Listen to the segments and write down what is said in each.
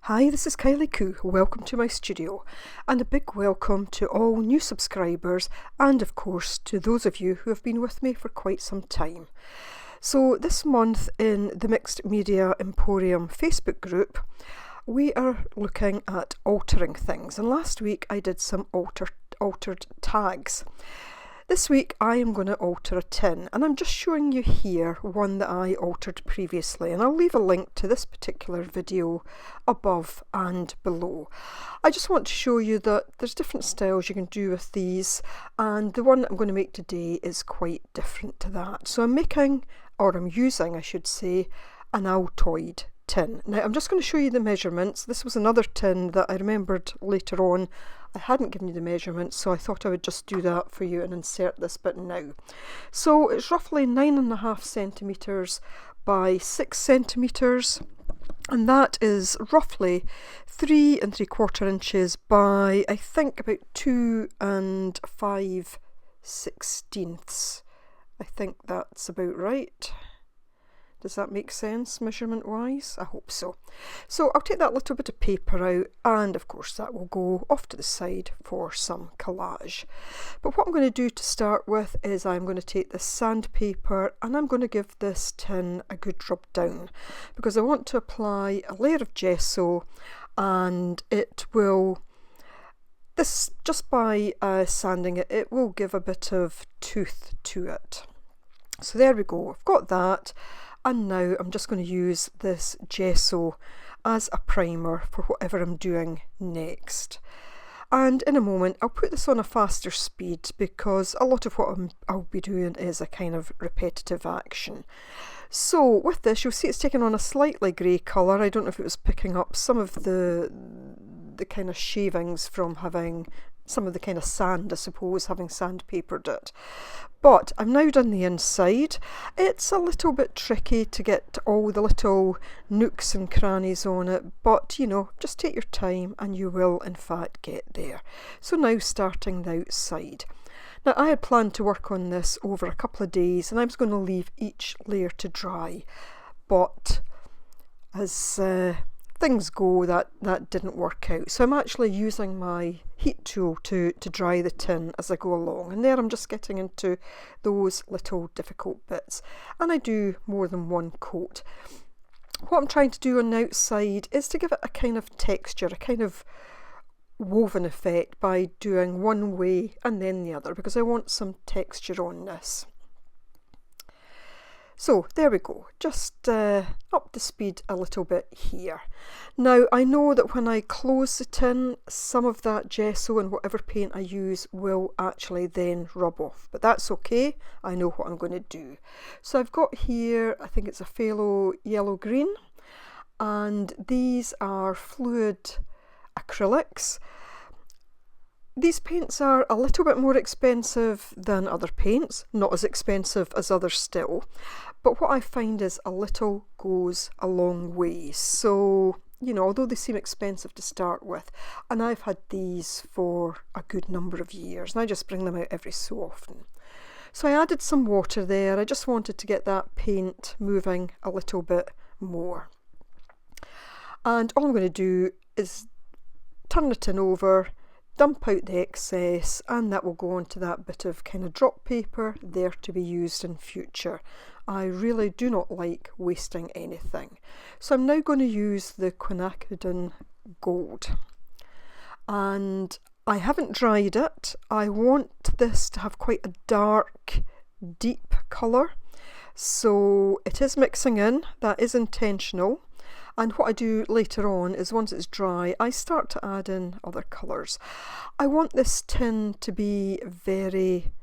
Hi, this is Kylie Coo. Welcome to my studio, and a big welcome to all new subscribers and of course to those of you who have been with me for quite some time. So this month in the Mixed Media Emporium Facebook group, we are looking at altering things, and last week I did some altered tags. This week I am going to alter a tin, and I'm just showing you here one that I altered previously, and I'll leave a link to this particular video above and below. I just want to show you that there's different styles you can do with these, and the one that I'm going to make today is quite different to that. So I'm using, I should say, an Altoid tin. Now I'm just going to show you the measurements. This was another tin that I remembered later on I hadn't given you the measurements, so I thought I would just do that for you and insert this bit now. So it's roughly 9.5 centimetres by 6 centimetres, and that is roughly 3 3/4 inches by I think about 2 5/16. I think that's about right. Does that make sense measurement wise? I hope so. So I'll take that little bit of paper out, and of course that will go off to the side for some collage. But what I'm going to do to start with is I'm going to take this sandpaper and I'm going to give this tin a good rub down, because I want to apply a layer of gesso, and it will, this just by sanding it, it will give a bit of tooth to it. So there we go, I've got that. And now I'm just going to use this gesso as a primer for whatever I'm doing next. And in a moment I'll put this on a faster speed, because a lot of what I'll be doing is a kind of repetitive action. So with this, you'll see it's taken on a slightly grey colour. I don't know if it was picking up some of the kind of shavings from having some of the kind of sand, I suppose, having sandpapered it. But I've now done the inside. It's a little bit tricky to get all the little nooks and crannies on it, but you know, just take your time and you will in fact get there. So now starting the outside. Now I had planned to work on this over a couple of days, and I was going to leave each layer to dry, but as things go, that didn't work out. So I'm actually using my heat tool to dry the tin as I go along, and there I'm just getting into those little difficult bits, and I do more than one coat. What I'm trying to do on the outside is to give it a kind of texture, a kind of woven effect by doing one way and then the other, because I want some texture on this. So there we go, just up the speed a little bit here. Now I know that when I close the tin, some of that gesso and whatever paint I use will actually then rub off, but that's okay, I know what I'm going to do. So I've got here, I think it's a phthalo yellow green, and these are fluid acrylics. These paints are a little bit more expensive than other paints, not as expensive as others still, but what I find is a little goes a long way. So, you know, although they seem expensive to start with, and I've had these for a good number of years, and I just bring them out every so often. So I added some water there. I just wanted to get that paint moving a little bit more. And all I'm going to do is turn the tin over, dump out the excess, and that will go onto that bit of kind of drop paper there to be used in future. I really do not like wasting anything. So I'm now going to use the quinacridone gold, and I haven't dried it. I want this to have quite a dark, deep colour, so it is mixing in, that is intentional. And what I do later on is, once it's dry, I start to add in other colours. I want this tin to be very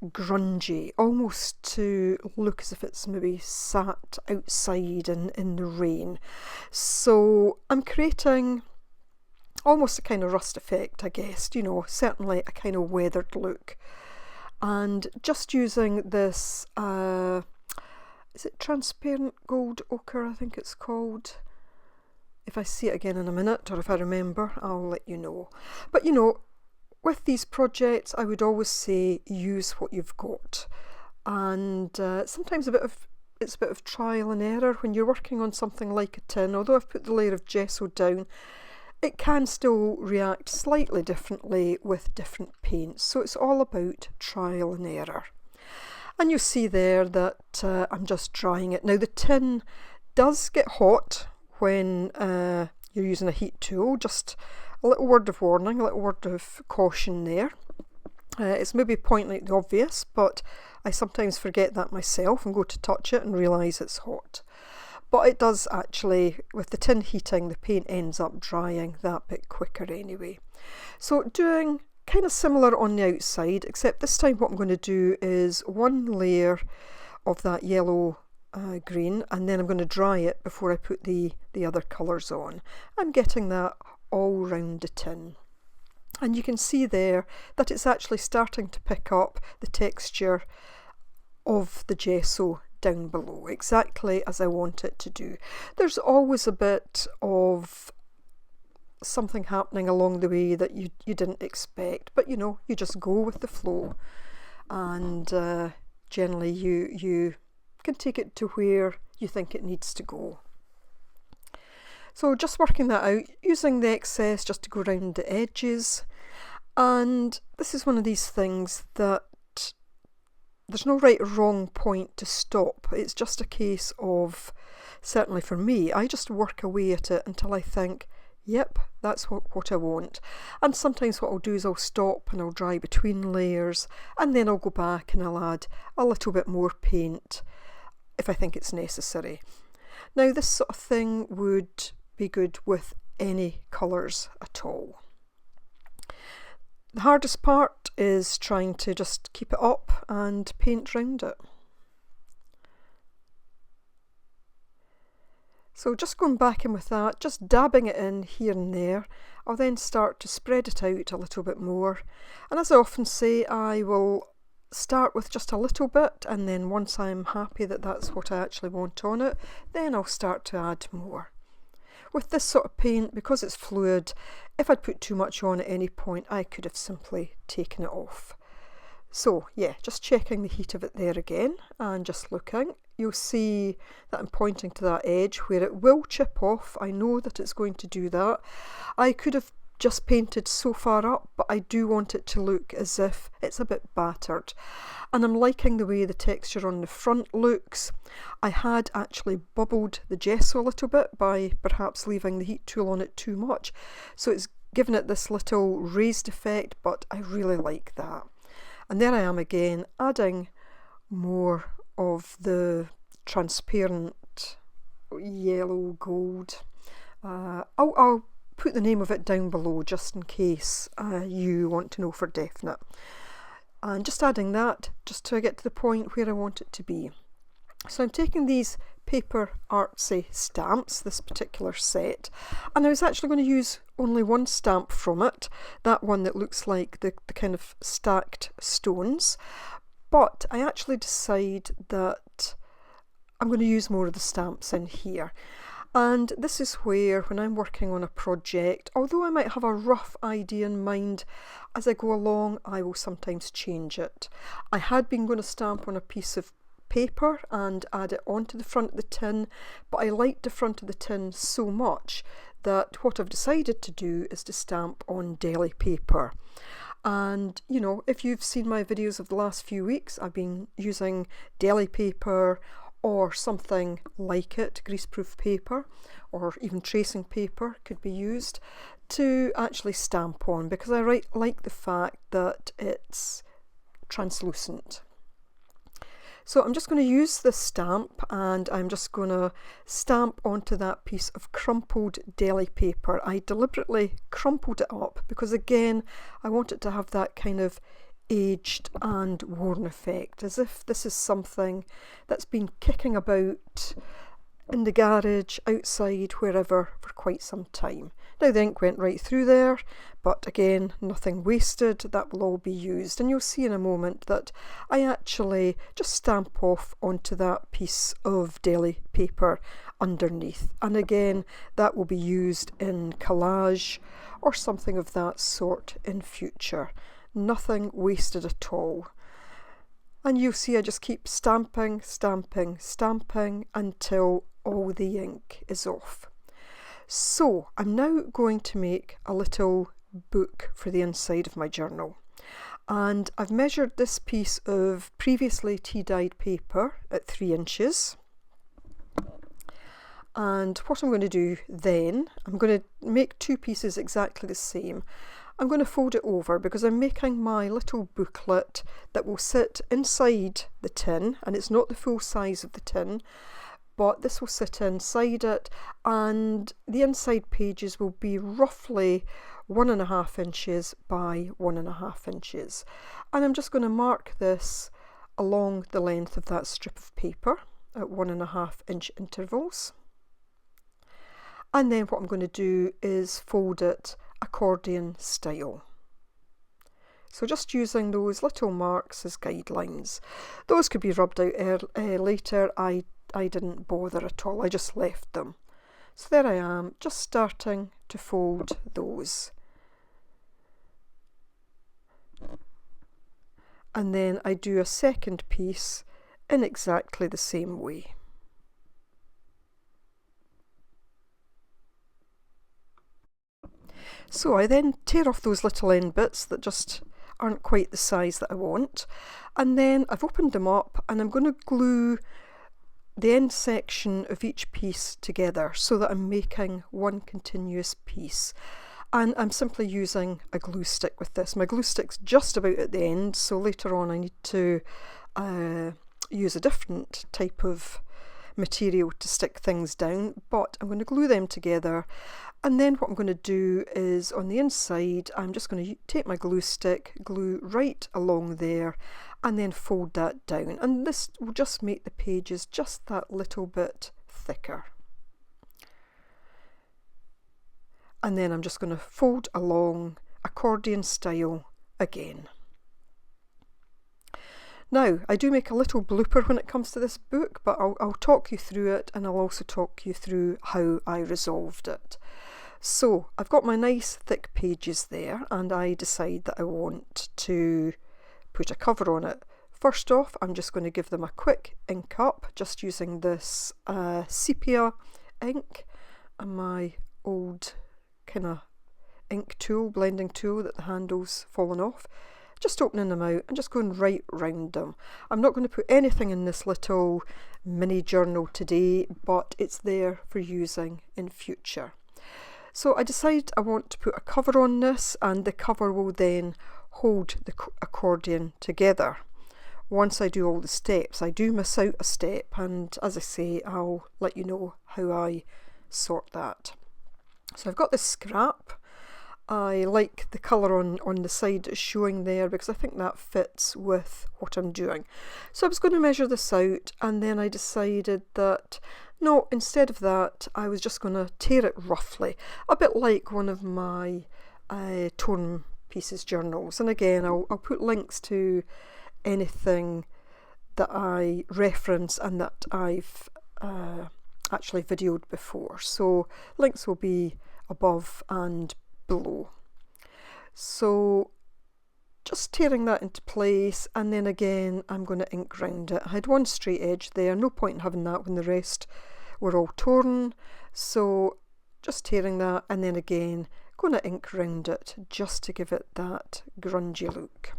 grungy, almost to look as if it's maybe sat outside in the rain. So I'm creating almost a kind of rust effect, I guess, you know, certainly a kind of weathered look. And just using this, is it transparent gold ochre, I think it's called. If I see it again in a minute, or if I remember, I'll let you know. But you know, with these projects, I would always say use what you've got. And sometimes a bit of it's a bit of trial and error when you're working on something like a tin. Although I've put the layer of gesso down, it can still react slightly differently with different paints. So it's all about trial and error. And you'll see there that I'm just drying it. Now the tin does get hot when you're using a heat tool. Just a little word of warning, a little word of caution there. It's maybe pointing out the obvious, but I sometimes forget that myself and go to touch it and realise it's hot. But it does actually, with the tin heating, the paint ends up drying that bit quicker anyway. So doing kind of similar on the outside, except this time what I'm going to do is one layer of that yellow green, and then I'm going to dry it before I put the other colours on. I'm getting that all round the tin. And you can see there that it's actually starting to pick up the texture of the gesso down below, exactly as I want it to do. There's always a bit of something happening along the way that you didn't expect, but you know, you just go with the flow, and generally you can take it to where you think it needs to go. So just working that out, using the excess just to go around the edges. And this is one of these things that there's no right or wrong point to stop. It's just a case of, certainly for me, I just work away at it until I think, yep, that's what I want. And sometimes what I'll do is I'll stop and I'll dry between layers, and then I'll go back and I'll add a little bit more paint if I think it's necessary. Now this sort of thing would be good with any colours at all. The hardest part is trying to just keep it up and paint round it. So just going back in with that, just dabbing it in here and there, I'll then start to spread it out a little bit more. And as I often say, I will start with just a little bit, and then once I'm happy that that's what I actually want on it, then I'll start to add more. With this sort of paint, because it's fluid, if I'd put too much on at any point, I could have simply taken it off. So yeah, just checking the heat of it there again and just looking. You'll see that I'm pointing to that edge where it will chip off. I know that it's going to do that. I could have just painted so far up, but I do want it to look as if it's a bit battered. And I'm liking the way the texture on the front looks. I had actually bubbled the gesso a little bit by perhaps leaving the heat tool on it too much. So it's given it this little raised effect, but I really like that. And there I am again, adding more of the transparent yellow gold. I'll put the name of it down below just in case you want to know for definite. And just adding that just to get to the point where I want it to be. So I'm taking these paper artsy stamps, this particular set, and I was actually going to use only one stamp from it, that one that looks like the kind of stacked stones, but I actually decide that I'm going to use more of the stamps in here. And this is where, when I'm working on a project, although I might have a rough idea in mind, as I go along, I will sometimes change it. I had been going to stamp on a piece of paper and add it onto the front of the tin, but I liked the front of the tin so much that what I've decided to do is to stamp on deli paper. And you know, if you've seen my videos of the last few weeks, I've been using deli paper or something like it, greaseproof paper, or even tracing paper could be used to actually stamp on, because I like the fact that it's translucent. So I'm just going to use this stamp, and I'm just going to stamp onto that piece of crumpled deli paper. I deliberately crumpled it up because, again, I want it to have that kind of aged and worn effect, as if this is something that's been kicking about in the garage, outside, wherever, for quite some time. Now the ink went right through there, but again, nothing wasted. That will all be used, and you'll see in a moment that I actually just stamp off onto that piece of deli paper underneath, and again, that will be used in collage or something of that sort in future. Nothing wasted at all. And you'll see I just keep stamping, stamping, stamping until all the ink is off. So I'm now going to make a little book for the inside of my journal. And I've measured this piece of previously tea-dyed paper at 3 inches. And what I'm going to do then, I'm going to make 2 pieces exactly the same. I'm going to fold it over because I'm making my little booklet that will sit inside the tin, and it's not the full size of the tin, but this will sit inside it, and the inside pages will be roughly 1.5 inches by 1.5 inches. And I'm just going to mark this along the length of that strip of paper at 1.5 inch intervals. And then what I'm going to do is fold it accordion style. So just using those little marks as guidelines. Those could be rubbed out later. I didn't bother at all, I just left them. So there I am, just starting to fold those. And then I do a second piece in exactly the same way. So I then tear off those little end bits that just aren't quite the size that I want, and then I've opened them up and I'm going to glue the end section of each piece together so that I'm making one continuous piece. And I'm simply using a glue stick with this. My glue stick's just about at the end, so later on I need to use a different type of material to stick things down, but I'm going to glue them together. And then what I'm going to do is on the inside I'm just going to take my glue stick, glue right along there, and then fold that down, and this will just make the pages just that little bit thicker. And then I'm just going to fold along accordion style again. Now, I do make a little blooper when it comes to this book, but I'll talk you through it, and I'll also talk you through how I resolved it. So I've got my nice thick pages there, and I decide that I want to put a cover on it. First off, I'm just going to give them a quick ink up, just using this sepia ink and my old kind of ink tool, blending tool that the handle's fallen off. Just opening them out and just going right round them. I'm not going to put anything in this little mini journal today, but it's there for using in future. So I decide I want to put a cover on this, and the cover will then hold the accordion together. Once I do all the steps, I do miss out a step, and as I say, I'll let you know how I sort that. So I've got this scrap. I like the colour on the side that's showing there because I think that fits with what I'm doing. So I was going to measure this out, and then I decided that no, instead of that I was just going to tear it roughly, a bit like one of my torn pieces journals. And again, I'll put links to anything that I reference and that I've actually videoed before. So links will be above and below. So just tearing that into place, and then again I'm going to ink round it. I had one straight edge there, no point in having that when the rest were all torn. So just tearing that, and then again going to ink round it just to give it that grungy look.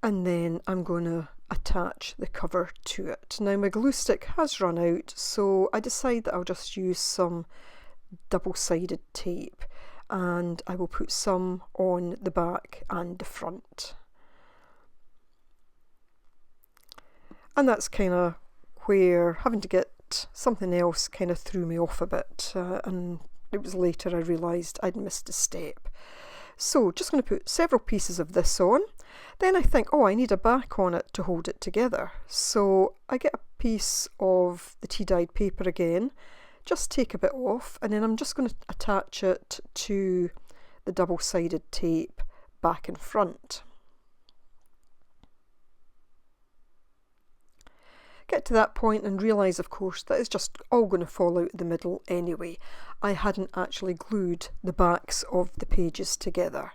And then I'm going to attach the cover to it. Now my glue stick has run out, so I decide that I'll just use some double-sided tape, and I will put some on the back and the front. And that's kind of where having to get something else kind of threw me off a bit, and it was later I realised I'd missed a step. So just going to put several pieces of this on. Then I think, oh, I need a back on it to hold it together. So I get a piece of the tea-dyed paper again, just take a bit off, and then I'm just going to attach it to the double-sided tape back and front. Get to that point and realise, of course, that it's just all going to fall out the middle anyway. I hadn't actually glued the backs of the pages together.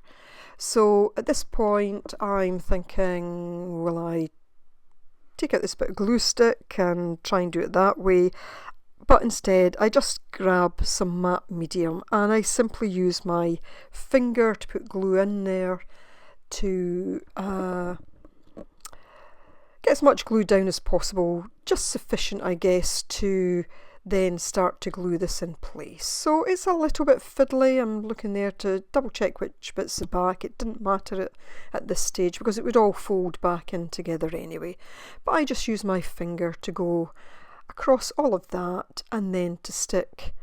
So at this point I'm thinking, will I take out this bit of glue stick and try and do it that way? But instead I just grab some matte medium and I simply use my finger to put glue in there to get as much glue down as possible, just sufficient I guess to then start to glue this in place. So it's a little bit fiddly. I'm looking there to double check which bit's the back. It didn't matter at this stage because it would all fold back in together anyway. But I just use my finger to go across all of that and then to stick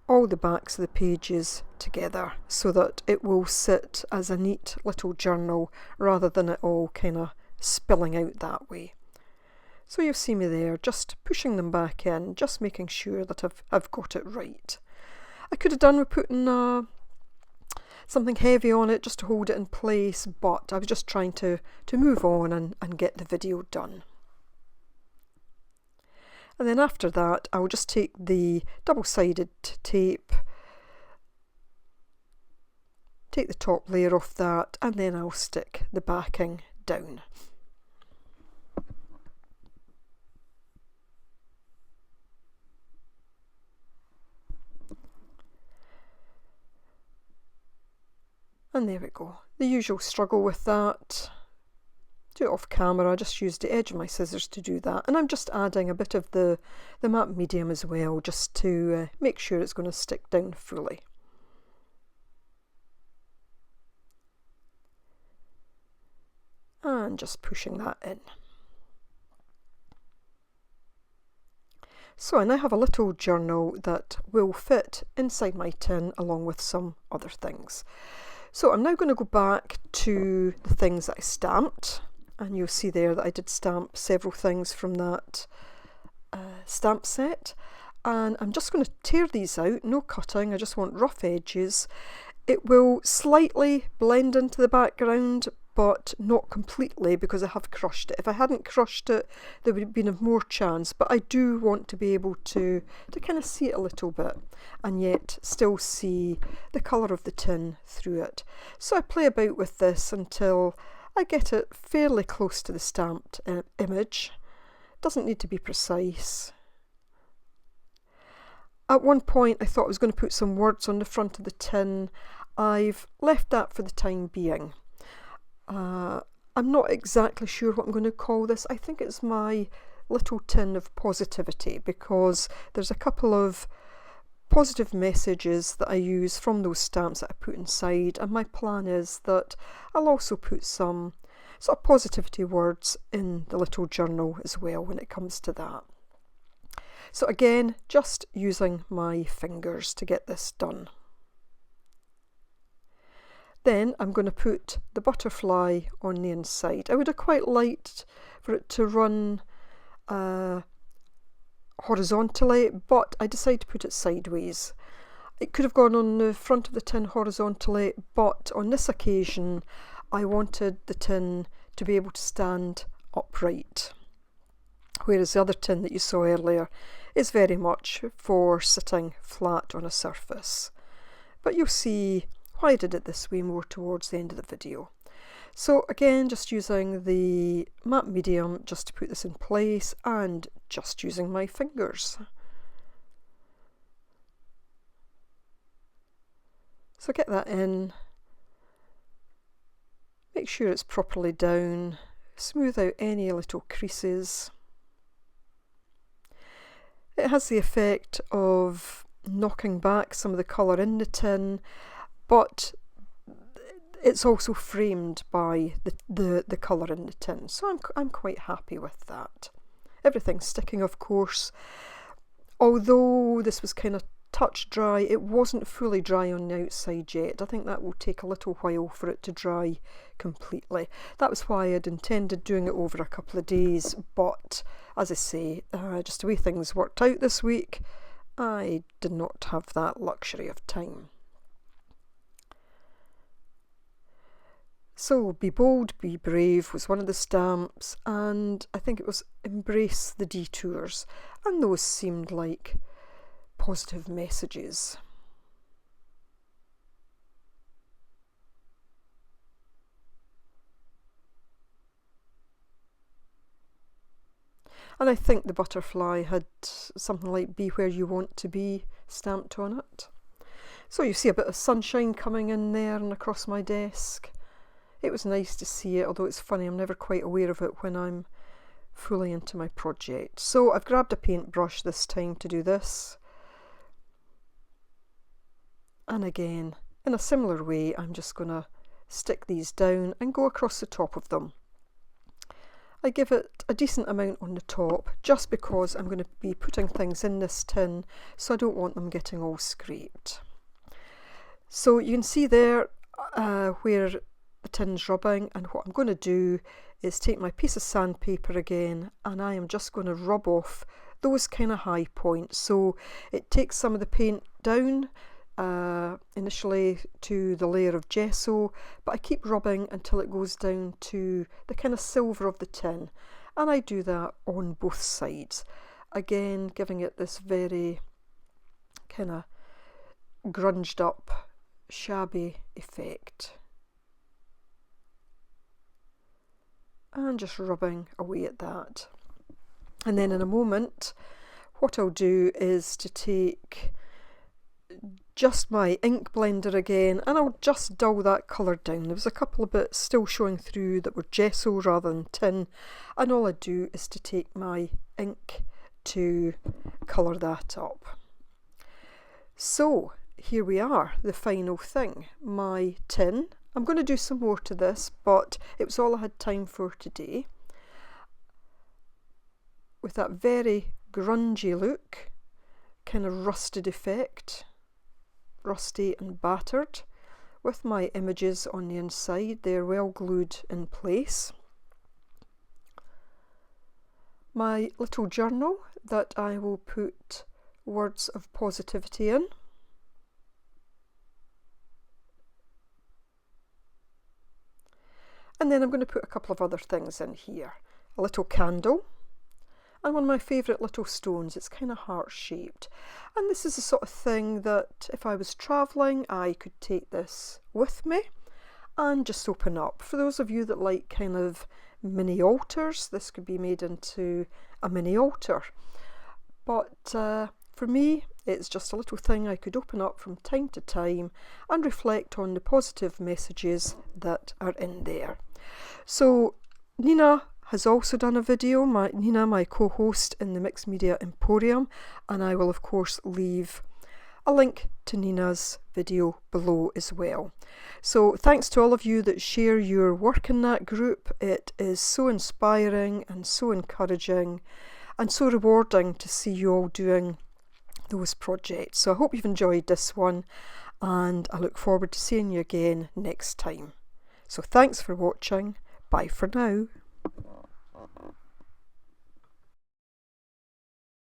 all the backs of the pages together so that it will sit as a neat little journal rather than it all kind of spilling out that way. So you'll see me there just pushing them back in, just making sure that I've got it right. I could have done with putting something heavy on it just to hold it in place, but I was just trying to move on and get the video done. And then after that I'll just take the double-sided tape, take the top layer off that, and then I'll stick the backing down. And there we go. The usual struggle with that. Do it off camera. I just used the edge of my scissors to do that. And I'm just adding a bit of the matte medium as well, just to make sure it's going to stick down fully. And just pushing that in. So I now have a little journal that will fit inside my tin along with some other things. So I'm now going to go back to the things that I stamped, and you'll see there that I did stamp several things from that stamp set, and I'm just going to tear these out, no cutting, I just want rough edges. It will slightly blend into the background, but not completely because I have crushed it. If I hadn't crushed it, there would have been more chance, but I do want to be able to kind of see it a little bit and yet still see the colour of the tin through it. So I play about with this until I get it fairly close to the stamped image. Doesn't need to be precise. At one point I thought I was going to put some words on the front of the tin. I've left that for the time being. I'm not exactly sure what I'm going to call this. I think it's my little tin of positivity because there's a couple of positive messages that I use from those stamps that I put inside, and my plan is that I'll also put some sort of positivity words in the little journal as well when it comes to that. So again, just using my fingers to get this done. Then I'm going to put the butterfly on the inside. I would have quite liked for it to run horizontally, but I decided to put it sideways. It could have gone on the front of the tin horizontally, but on this occasion I wanted the tin to be able to stand upright, whereas the other tin that you saw earlier is very much for sitting flat on a surface. But you'll see why I did it this way more towards the end of the video. So again, just using the matte medium just to put this in place and just using my fingers. So get that in, make sure it's properly down, smooth out any little creases. It has the effect of knocking back some of the colour in the tin, but it's also framed by the colour in the tin, so I'm quite happy with that. Everything's sticking, of course. Although this was kind of touch dry, it wasn't fully dry on the outside yet. I think that will take a little while for it to dry completely. That was why I'd intended doing it over a couple of days, but as I say, just the way things worked out this week, I did not have that luxury of time. So Be Bold, Be Brave was one of the stamps, and I think it was Embrace the Detours, and those seemed like positive messages. And I think the butterfly had something like "Be Where You Want to Be" stamped on it. So you see a bit of sunshine coming in there and across my desk. It was nice to see it, although it's funny, I'm never quite aware of it when I'm fully into my project. So I've grabbed a paintbrush this time to do this. And again, in a similar way, I'm just going to stick these down and go across the top of them. I give it a decent amount on the top just because I'm going to be putting things in this tin, so I don't want them getting all scraped. So you can see there where the tin's rubbing, and what I'm going to do is take my piece of sandpaper again, and I am just going to rub off those kind of high points. So it takes some of the paint down initially to the layer of gesso, but I keep rubbing until it goes down to the kind of silver of the tin, and I do that on both sides, again giving it this very kind of grunged up, shabby effect, and just rubbing away at that. And then in a moment what I'll do is to take just my ink blender again, and I'll just dull that colour down. There was a couple of bits still showing through that were gesso rather than tin, and all I do is to take my ink to colour that up. So here we are, the final thing, my tin. I'm going to do some more to this, but it was all I had time for today. With that very grungy look, kind of rusted effect, rusty and battered, with my images on the inside, they're well glued in place. My little journal that I will put words of positivity in. And then I'm going to put a couple of other things in here. A little candle, and one of my favourite little stones. It's kind of heart-shaped, and this is the sort of thing that if I was travelling I could take this with me and just open up. For those of you that like kind of mini altars, this could be made into a mini altar, but for me it's just a little thing I could open up from time to time and reflect on the positive messages that are in there. So Nina has also done a video, Nina, my co-host in the Mixed Media Emporium, and I will of course leave a link to Nina's video below as well. So thanks to all of you that share your work in that group. It is so inspiring and so encouraging and so rewarding to see you all doing those projects. So I hope you've enjoyed this one, and I look forward to seeing you again next time. So thanks for watching. Bye for now.